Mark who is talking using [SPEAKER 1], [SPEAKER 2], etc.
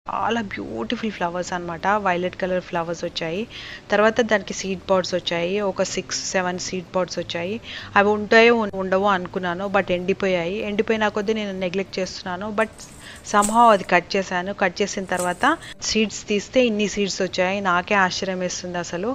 [SPEAKER 1] చాలా beautiful flowers అనమాట. Violet colour flowers వచ్చాయి. తర్వాత దానికి సీడ్ పాడ్స్ వచ్చాయి. ఒక 6-7 సీడ్ పాడ్స్ వచ్చాయి. అవి ఉంటాయో ఉండవో అనుకున్నాను, బట్ ఎండిపోయాయి. ఎండిపోయిన కొద్దీ నేను నెగ్లెక్ట్ చేస్తున్నాను, బట్ సంహౌ అది కట్ చేశాను. కట్ చేసిన తర్వాత సీడ్స్ తీస్తే ఇన్ని సీడ్స్ వచ్చాయి. నాకే ఆశ్చర్యం వేస్తుంది అసలు.